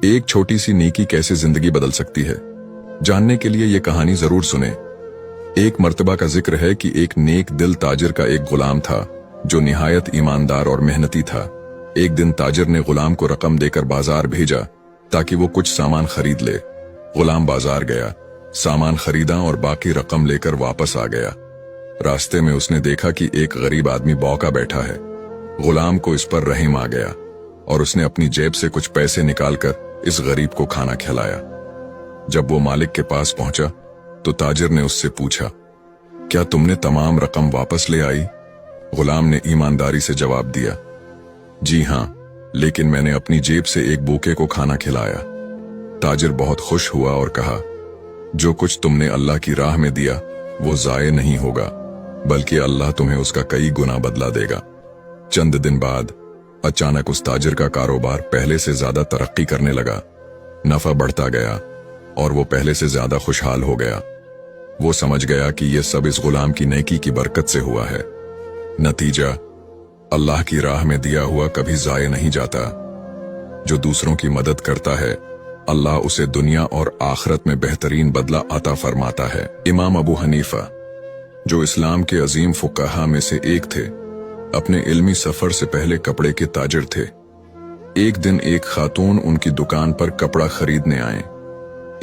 एक छोटी सी नेकी कैसे जिंदगी बदल सकती है, जानने के लिए ये कहानी जरूर सुने। एक मर्तबा का जिक्र है कि एक नेक दिल ताजिर का एक गुलाम था जो निहायत ईमानदार और मेहनती था। एक दिन ताजिर ने गुलाम को रकम देकर बाजार भेजा ताकि वो कुछ सामान खरीद ले। गुलाम बाजार गया, सामान खरीदा और बाकी रकम लेकर वापस आ गया। रास्ते में उसने देखा कि एक गरीब आदमी बौका बैठा है। गुलाम को इस पर रहम आ गया और उसने अपनी जेब से कुछ पैसे निकालकर इस गरीब को खाना खिलाया। जब वो मालिक के पास पहुंचा तो ताजिर ने उससे पूछा, क्या तुमने तमाम रकम वापस ले आई? गुलाम ने ईमानदारी से जवाब दिया, जी हां, लेकिन मैंने अपनी जेब से एक भूखे को खाना खिलाया। ताजिर बहुत खुश हुआ और कहा, जो कुछ तुमने अल्लाह की राह में दिया वो जाये नहीं होगा, बल्कि अल्लाह तुम्हें उसका कई गुना बदला देगा। चंद दिन बाद अचानक उस ताजिर का कारोबार पहले से ज्यादा तरक्की करने लगा। नफा बढ़ता गया और वो पहले से ज्यादा खुशहाल हो गया। वो समझ गया कि ये सब इस गुलाम की नेकी की बरकत से हुआ है। नतीजा, अल्लाह की राह में दिया हुआ कभी जाये नहीं जाता। जो दूसरों की मदद करता है, अल्लाह उसे दुनिया और आखिरत में बेहतरीन बदला अता फरमाता है। इमाम अबू हनीफा, जो इस्लाम के अजीम फुकाहा में से एक थे, अपने इल्मी सफर से पहले कपड़े के ताजिर थे। एक दिन एक खातून उनकी दुकान पर कपड़ा खरीदने आए।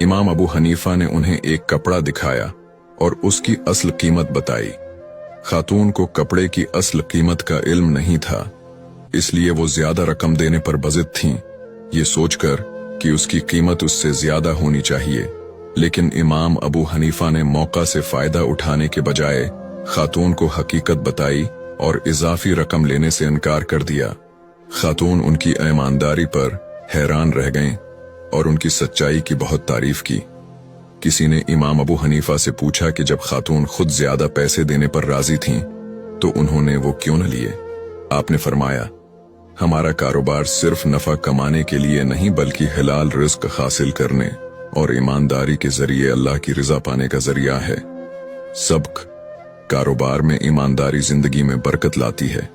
इमाम अबू हनीफा ने उन्हें एक कपड़ा दिखाया और उसकी असल कीमत बताई। खातून को कपड़े की असल कीमत का इल्म नहीं था, इसलिए वो ज्यादा रकम देने पर बज़िद थीं, ये सोचकर कि उसकी कीमत उससे ज्यादा होनी चाहिए। लेकिन इमाम अबू हनीफा ने मौका से फायदा उठाने के बजाय खातून को हकीकत बताई और इजाफी रकम लेने से इनकार कर दिया। खातून उनकी ईमानदारी पर हैरान रह गईं और उनकी सच्चाई की बहुत तारीफ की। किसी ने इमाम अबू हनीफा से पूछा कि जब खातून खुद ज्यादा पैसे देने पर राजी थीं, तो उन्होंने वो क्यों न लिए? आपने फरमाया, हमारा कारोबार सिर्फ नफा कमाने के लिए नहीं बल्कि हलाल रिस्क हासिल करने और ईमानदारी के जरिए अल्लाह की रिजा पाने का जरिया है। सबक कारोबार में ईमानदारी जिंदगी में बरकत लाती है।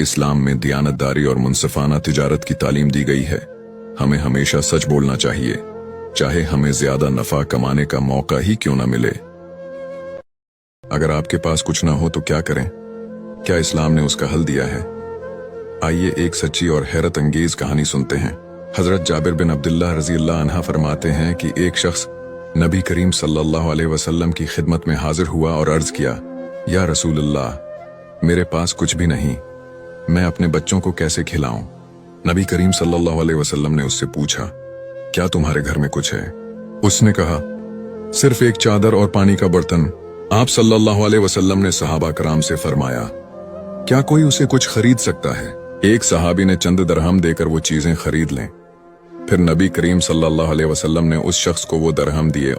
इस्लाम में दियानतदारी और मुनसिफाना तिजारत की तालीम दी गई है। हमें हमेशा सच बोलना चाहिए, चाहे हमें ज्यादा नफा कमाने का मौका ही क्यों न मिले। अगर आपके पास कुछ ना हो तो क्या करें? क्या इस्लाम ने उसका हल दिया है? आइए एक सच्ची और हैरत अंगेज कहानी सुनते हैं। हजरत जाबिर बिन अब्दुल्लाह रजी अल्लाह अन्हा फरमाते हैं कि एक शख्स नबी करीम सल्लल्लाहु अलैहि वसल्लम की खिदमत में हाजिर हुआ और अर्ज किया, या रसूल अल्लाह, मेरे पास कुछ भी नहीं, मैं अपने बच्चों को कैसे खिलाऊं? नबी करीम सल्लल्लाहु अलैहि वसल्लम ने उससे पूछा, क्या तुम्हारे घर में कुछ है? उसने कहा, सिर्फ एक चादर और पानी का बर्तन। आप सल्लल्लाहु अलैहि वसल्लम ने सहाबा कराम से फरमाया, क्या कोई उसे कुछ खरीद सकता है? एक सहाबी ने चंद दरहम देकर वो चीजें खरीद लें। फिर नबी करीम सल्लल्लाहु अलैहि वसल्लम ने उस शख्स को वो दरहम दिए